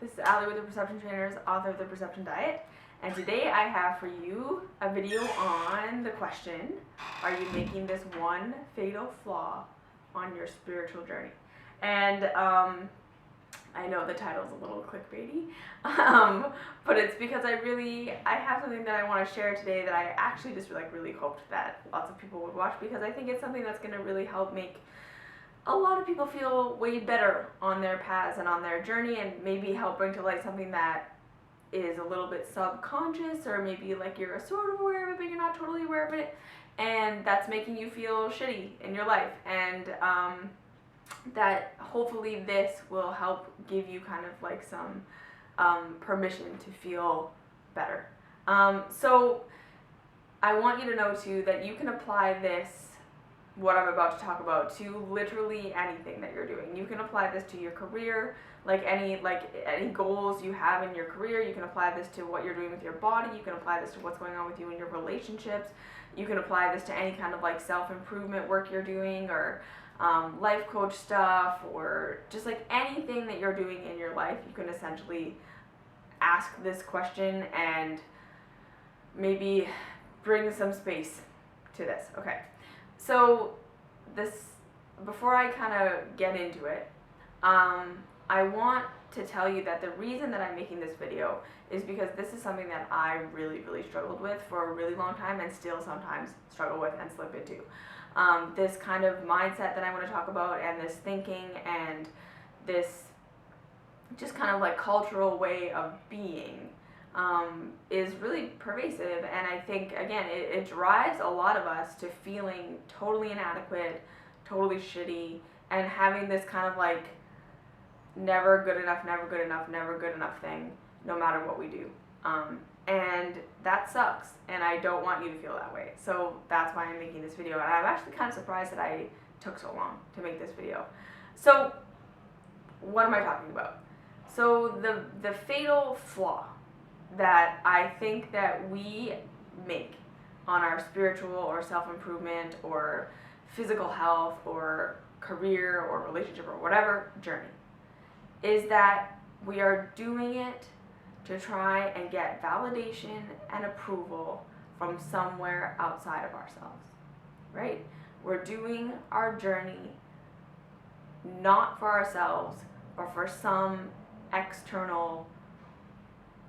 This is Allie with the Perception Trainers, author of The Perception Diet, and today I have for you a video on the question, are you making this one fatal flaw on your spiritual journey? And I know the title's a little clickbaity, but it's because I have something that I want to share today that I actually just really hoped that lots of people would watch, because I think it's something that's going to really help make a lot of people feel way better on their paths and on their journey, and maybe help bring to light something that is a little bit subconscious, or maybe like you're sort of aware of it but you're not totally aware of it, and that's making you feel shitty in your life. And that hopefully this will help give you kind of like some permission to feel better. So I want you to know too that you can apply this, what I'm about to talk about, to literally anything that you're doing. You can apply this to your career, like any goals you have in your career. You can apply this to what you're doing with your body. You can apply this to what's going on with you in your relationships. You can apply this to any kind of like self-improvement work you're doing, or life coach stuff, or just like anything that you're doing in your life. You can essentially ask this question and maybe bring some space to this. Okay. So before I kind of get into it, I want to tell you that the reason that I'm making this video is because this is something that I really struggled with for a really long time, and still sometimes struggle with and slip into. This kind of mindset that I want to talk about, and this thinking, and this just kind of like cultural way of being is really pervasive, and I think, again, it drives a lot of us to feeling totally inadequate, totally shitty, and having this kind of like never good enough thing, no matter what we do. And that sucks, and I don't want you to feel that way. So that's why I'm making this video, and I'm actually kind of surprised that I took so long to make this video. So what am I talking about? So the fatal flaw that I think that we make on our spiritual or self-improvement or physical health or career or relationship or whatever journey is that we are doing it to try and get validation and approval from somewhere outside of ourselves, right? We're doing our journey not for ourselves or for some external,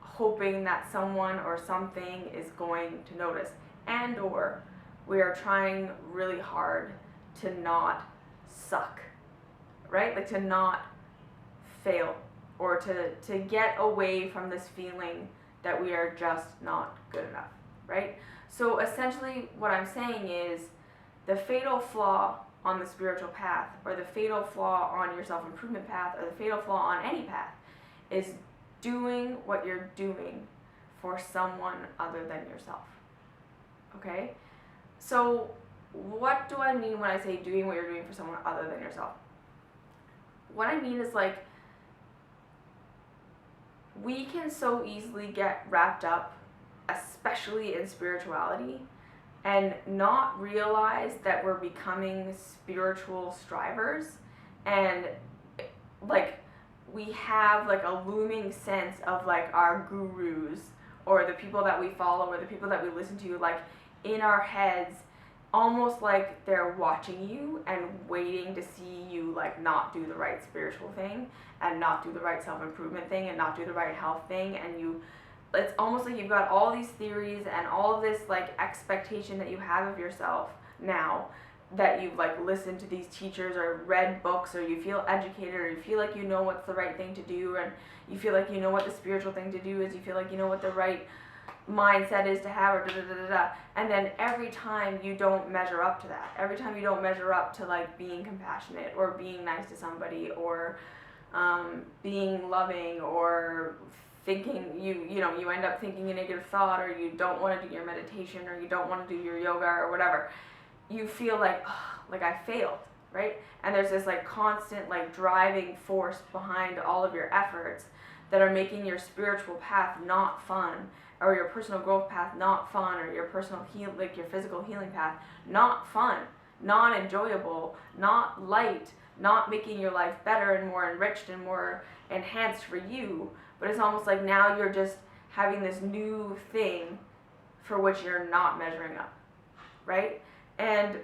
hoping that someone or something is going to notice, and or we are trying really hard to not suck, right? Like to not fail, or to get away from this feeling that we are just not good enough, right? So essentially what I'm saying is the fatal flaw on the spiritual path, or the fatal flaw on your self-improvement path, or the fatal flaw on any path, is doing what you're doing for someone other than yourself. Okay? So what do I mean when I say doing what you're doing for someone other than yourself? What I mean is, like, we can so easily get wrapped up, especially in spirituality, and not realize that we're becoming spiritual strivers, and like we have like a looming sense of like our gurus, or the people that we follow, or the people that we listen to, like in our heads, almost like they're watching you and waiting to see you like not do the right spiritual thing, and not do the right self-improvement thing, and not do the right health thing, and it's almost like you've got all these theories and all of this like expectation that you have of yourself now, that you've like listened to these teachers or read books, or you feel educated, or you feel like you know what's the right thing to do, and you feel like you know what the spiritual thing to do is, you feel like you know what the right mindset is to have, or and then every time you don't measure up to that, every time you don't measure up to like being compassionate, or being nice to somebody, or being loving, or thinking you end up thinking a negative thought, or you don't want to do your meditation, or you don't want to do your yoga, or whatever, you feel like, oh, like I failed, right? And there's this like constant like driving force behind all of your efforts that are making your spiritual path not fun, or your personal growth path not fun, or your personal your physical healing path not fun, not enjoyable, not light, not making your life better and more enriched and more enhanced for you, but it's almost like now you're just having this new thing for which you're not measuring up, right? And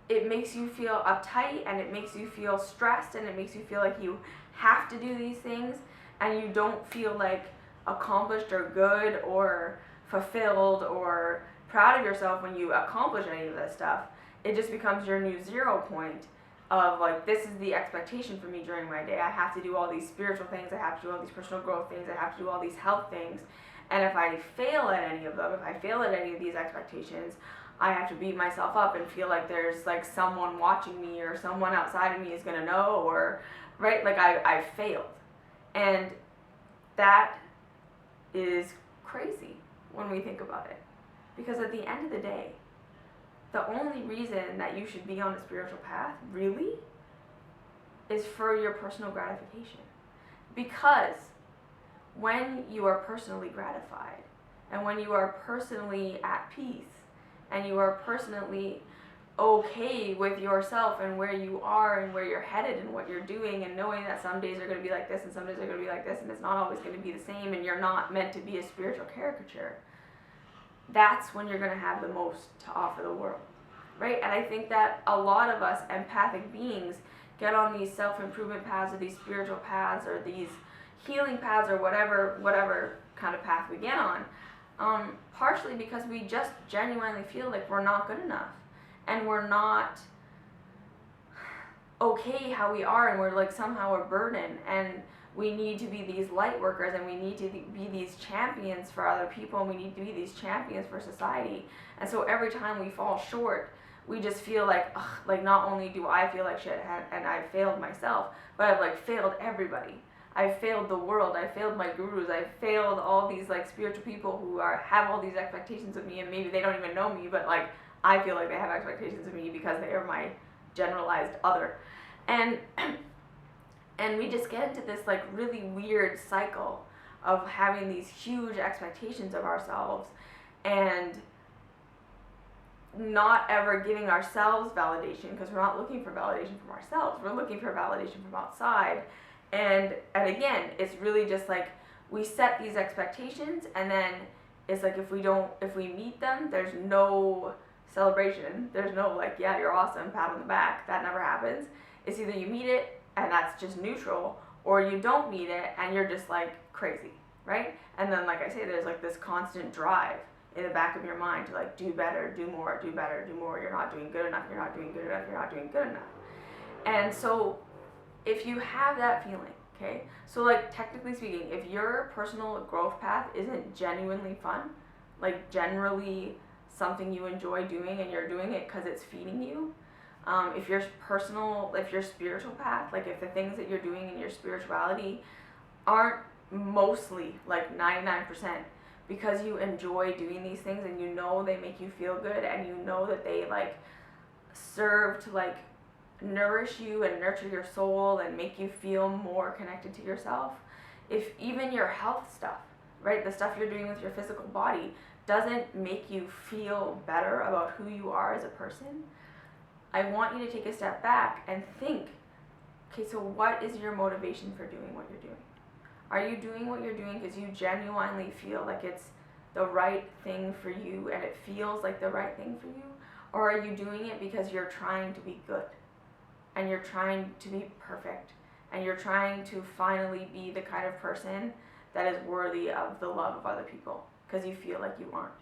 it makes you feel uptight, and it makes you feel stressed, and it makes you feel like you have to do these things, and you don't feel like accomplished or good or fulfilled or proud of yourself when you accomplish any of this stuff. It just becomes your new 0 point of like, this is the expectation for me during my day. I have to do all these spiritual things, I have to do all these personal growth things, I have to do all these health things, and if I fail at any of them, if I fail at any of these expectations, I have to beat myself up and feel like there's like someone watching me or someone outside of me is going to know, or right, like I failed. And that is crazy when we think about it, because at the end of the day, the only reason that you should be on a spiritual path really is for your personal gratification. Because when you are personally gratified, and when you are personally at peace, and you are personally okay with yourself and where you are and where you're headed and what you're doing, and knowing that some days are going to be like this and some days are going to be like this, and it's not always going to be the same, and you're not meant to be a spiritual caricature, that's when you're going to have the most to offer the world, right? And I think that a lot of us empathic beings get on these self-improvement paths, or these spiritual paths, or these healing paths, or whatever kind of path we get on, partially because we just genuinely feel like we're not good enough, and we're not okay how we are, and we're like somehow a burden, and we need to be these light workers, and we need to be these champions for other people, and we need to be these champions for society. And so every time we fall short, we just feel like, ugh, like not only do I feel like shit and I've failed myself, but I've like failed everybody. I've failed the world, I failed my gurus, I've failed all these like spiritual people who have all these expectations of me, and maybe they don't even know me, but like I feel like they have expectations of me because they are my generalized other. And we just get into this like really weird cycle of having these huge expectations of ourselves, and not ever giving ourselves validation, because we're not looking for validation from ourselves, we're looking for validation from outside. And again, it's really just like we set these expectations, and then it's like if we meet them, there's no celebration, there's no like, yeah, you're awesome, pat on the back. That never happens. It's either you meet it and that's just neutral, or you don't meet it and you're just like crazy, right? And then, like I say, there's like this constant drive in the back of your mind to like do better, do more, do better, do more. You're not doing good enough, you're not doing good enough, you're not doing good enough. And so if you have that feeling, okay, so like technically speaking, if your personal growth path isn't genuinely fun, like generally something you enjoy doing and you're doing it because it's feeding you, if your spiritual path, like if the things that you're doing in your spirituality aren't mostly like 99% because you enjoy doing these things, and you know they make you feel good, and you know that they like serve to like nourish you and nurture your soul and make you feel more connected to yourself, if even your health stuff, right, the stuff you're doing with your physical body doesn't make you feel better about who you are as a person, I want you to take a step back and think, okay, so what is your motivation for doing what you're doing? Are you doing what you're doing because you genuinely feel like it's the right thing for you and it feels like the right thing for you? Or are you doing it because you're trying to be good, and you're trying to be perfect, and you're trying to finally be the kind of person that is worthy of the love of other people because you feel like you aren't,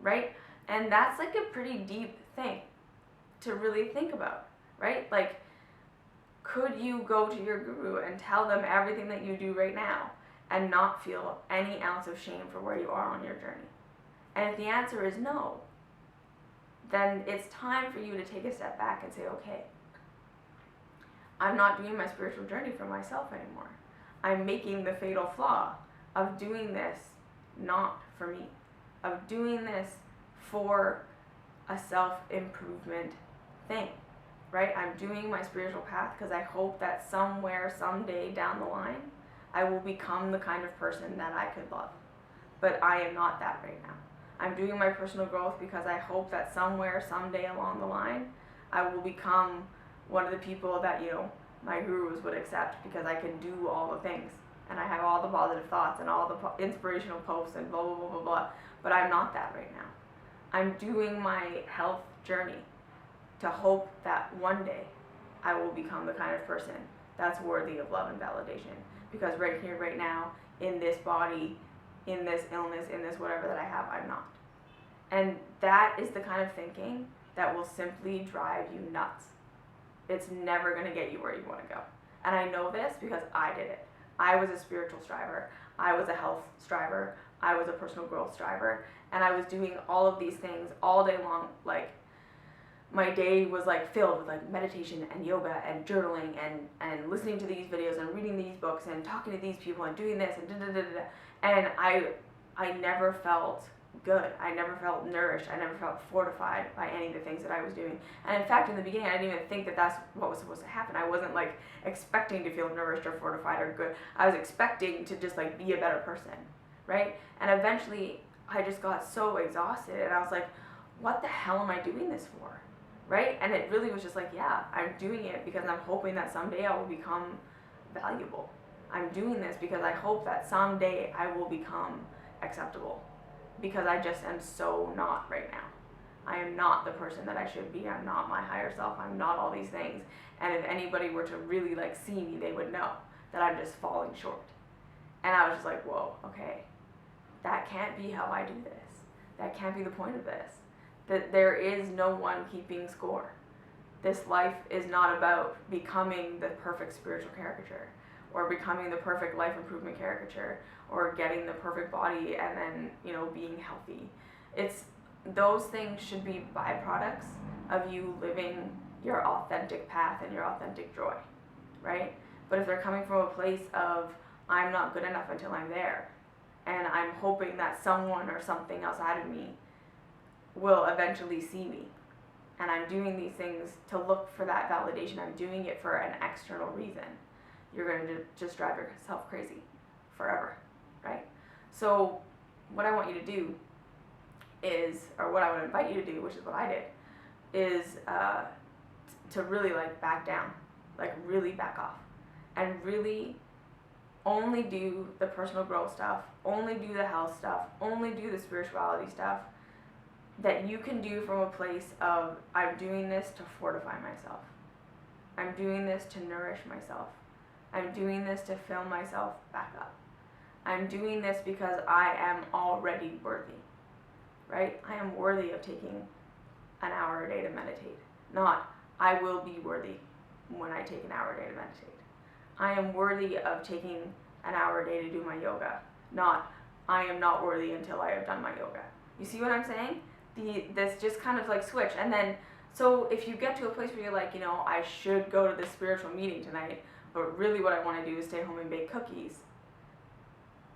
right? And that's like a pretty deep thing to really think about, right? Like, could you go to your guru and tell them everything that you do right now and not feel any ounce of shame for where you are on your journey? And if the answer is no, then it's time for you to take a step back and say, okay, I'm not doing my spiritual journey for myself anymore. I'm making the fatal flaw of doing this not for me, of doing this for a self-improvement thing, right? I'm doing my spiritual path because I hope that somewhere, someday down the line, I will become the kind of person that I could love. But I am not that right now. I'm doing my personal growth because I hope that somewhere, someday along the line, I will become one of the people that, my gurus would accept because I can do all the things. And I have all the positive thoughts and all the inspirational posts and blah, blah, blah, blah, blah. But I'm not that right now. I'm doing my health journey to hope that one day I will become the kind of person that's worthy of love and validation. Because right here, right now, in this body, in this illness, in this whatever that I have, I'm not. And that is the kind of thinking that will simply drive you nuts. It's never going to get you where you want to go. And I know this because I did it. I was a spiritual striver. I was a health striver. I was a personal growth striver. And I was doing all of these things all day long. Like, my day was like filled with like meditation and yoga and journaling and listening to these videos and reading these books and talking to these people and doing this and da-da-da-da-da. And I never felt good. I never felt nourished. I never felt fortified by any of the things that I was doing. And in fact, in the beginning, I didn't even think that that's what was supposed to happen. I wasn't like expecting to feel nourished or fortified or good. I was expecting to just like be a better person, right? And eventually, I just got so exhausted and I was like, what the hell am I doing this for, right? And it really was just like, yeah, I'm doing it because I'm hoping that someday I will become valuable. I'm doing this because I hope that someday I will become acceptable. Because I just am so not right now. I am not the person that I should be. I'm not my higher self. I'm not all these things. And if anybody were to really like see me, they would know that I'm just falling short. And I was just like, whoa, okay. That can't be how I do this. That can't be the point of this. That there is no one keeping score. This life is not about becoming the perfect spiritual caricature or becoming the perfect life improvement caricature or getting the perfect body and then, being healthy. Those things should be byproducts of you living your authentic path and your authentic joy, right? But if they're coming from a place of, I'm not good enough until I'm there, and I'm hoping that someone or something outside of me will eventually see me, and I'm doing these things to look for that validation, I'm doing it for an external reason, you're going to just drive yourself crazy forever, right? So what I want you to do is, or what I would invite you to do, which is what I did, is to really like back down, like really back off, and really only do the personal growth stuff, only do the health stuff, only do the spirituality stuff that you can do from a place of, I'm doing this to fortify myself. I'm doing this to nourish myself. I'm doing this to fill myself back up. I'm doing this because I am already worthy, right? I am worthy of taking an hour a day to meditate. Not, I will be worthy when I take an hour a day to meditate. I am worthy of taking an hour a day to do my yoga. Not, I am not worthy until I have done my yoga. You see what I'm saying? This just kind of like switch. And then, so if you get to a place where you're like, I should go to this spiritual meeting tonight, but really what I want to do is stay home and bake cookies.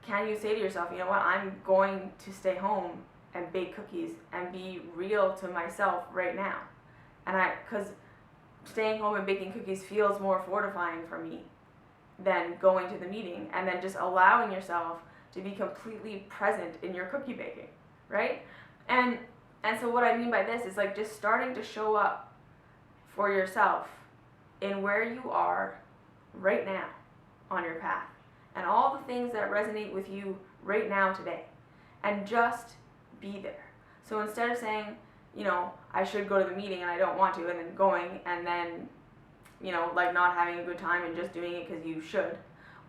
Can you say to yourself, you know what, I'm going to stay home and bake cookies and be real to myself right now. And because staying home and baking cookies feels more fortifying for me than going to the meeting, and then just allowing yourself to be completely present in your cookie baking, right? And so what I mean by this is like just starting to show up for yourself in where you are right now on your path and all the things that resonate with you right now today, and just be there. So instead of saying, I should go to the meeting and I don't want to, and then going and then, like not having a good time and just doing it because you should,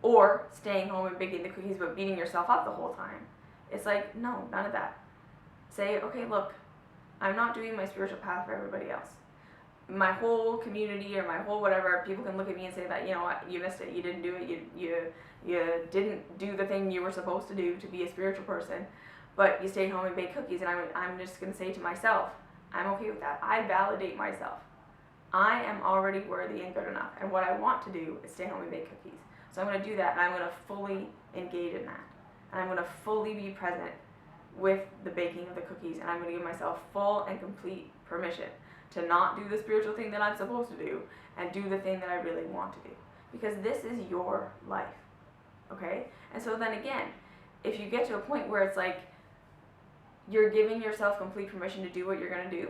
or staying home and baking the cookies but beating yourself up the whole time. It's like, no, none of that. Say, okay, look, I'm not doing my spiritual path for everybody else. My whole community or my whole whatever, people can look at me and say that, what, you missed it, you didn't do it, you didn't do the thing you were supposed to do to be a spiritual person, but you stayed home and baked cookies. And I'm just going to say to myself, I'm okay with that. I validate myself. I am already worthy and good enough, and what I want to do is stay home and bake cookies. So I'm going to do that, and I'm going to fully engage in that, and I'm going to fully be present with the baking of the cookies, and I'm going to give myself full and complete permission to not do the spiritual thing that I'm supposed to do and do the thing that I really want to do, because this is your life, okay? And so then again, if you get to a point where it's like you're giving yourself complete permission to do what you're going to do,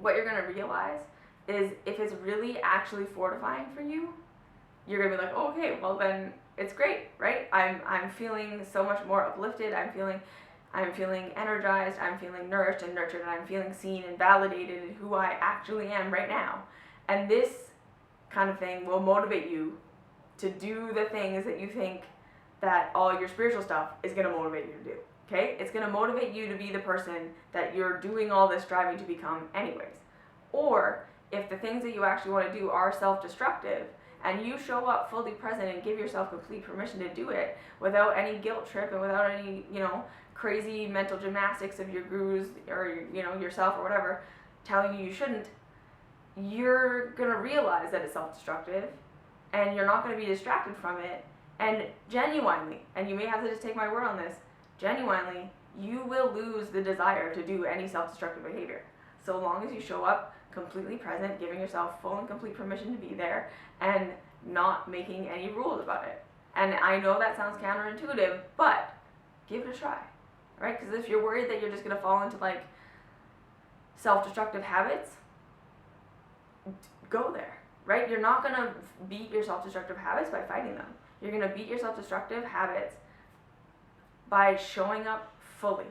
what you're going to realize is if it's really actually fortifying for you, you're going to be like, oh, okay, well then it's great, right? I'm feeling so much more uplifted. I'm feeling energized. I'm feeling nourished and nurtured, and I'm feeling seen and validated in who I actually am right now. And this kind of thing will motivate you to do the things that you think that all your spiritual stuff is going to motivate you to do. Okay? It's going to motivate you to be the person that you're doing all this striving to become anyways. Or if the things that you actually want to do are self-destructive, and you show up fully present and give yourself complete permission to do it without any guilt trip and without any, crazy mental gymnastics of your gurus or, yourself or whatever telling you shouldn't, you're going to realize that it's self-destructive, and you're not going to be distracted from it. And genuinely, and you may have to just take my word on this, genuinely, you will lose the desire to do any self-destructive behavior. So long as you show up completely present, giving yourself full and complete permission to be there, and not making any rules about it. And I know that sounds counterintuitive, but give it a try, right? Because if you're worried that you're just going to fall into like self-destructive habits, go there, right? You're not going to beat your self-destructive habits by fighting them. You're going to beat your self-destructive habits by showing up fully,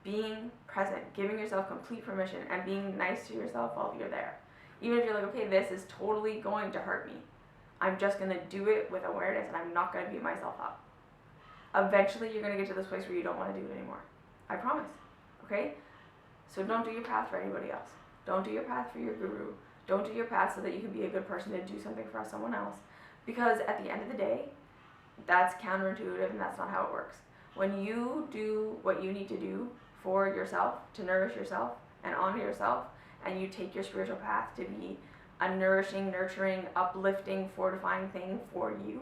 being present, giving yourself complete permission, and being nice to yourself while you're there. Even if you're like, okay, this is totally going to hurt me, I'm just going to do it with awareness, and I'm not going to beat myself up. Eventually, you're going to get to this place where you don't want to do it anymore. I promise. Okay? So don't do your path for anybody else. Don't do your path for your guru. Don't do your path so that you can be a good person to do something for someone else. Because at the end of the day, that's counterintuitive, and that's not how it works. When you do what you need to do for yourself, to nourish yourself and honor yourself, and you take your spiritual path to be a nourishing, nurturing, uplifting, fortifying thing for you,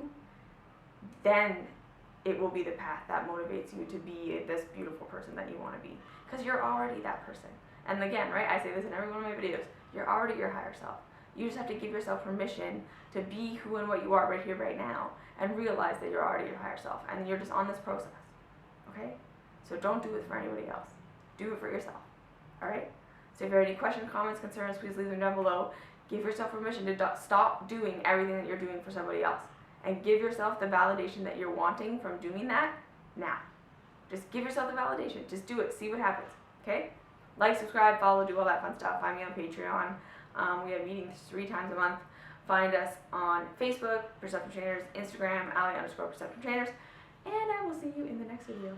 then it will be the path that motivates you to be this beautiful person that you want to be. Because you're already that person. And again, right, I say this in every one of my videos, you're already your higher self. You just have to give yourself permission to be who and what you are right here, right now, and realize that you're already your higher self, and you're just on this process. Okay? So don't do it for anybody else. Do it for yourself. Alright? So if you have any questions, comments, concerns, please leave them down below. Give yourself permission to stop doing everything that you're doing for somebody else. And give yourself the validation that you're wanting from doing that now. Just give yourself the validation. Just do it. See what happens. Okay? Like, subscribe, follow, do all that fun stuff. Find me on Patreon. We have meetings 3 times a month. Find us on Facebook, Perception Trainers, Instagram, Ali_Perception Trainers. And I will see you in the next video.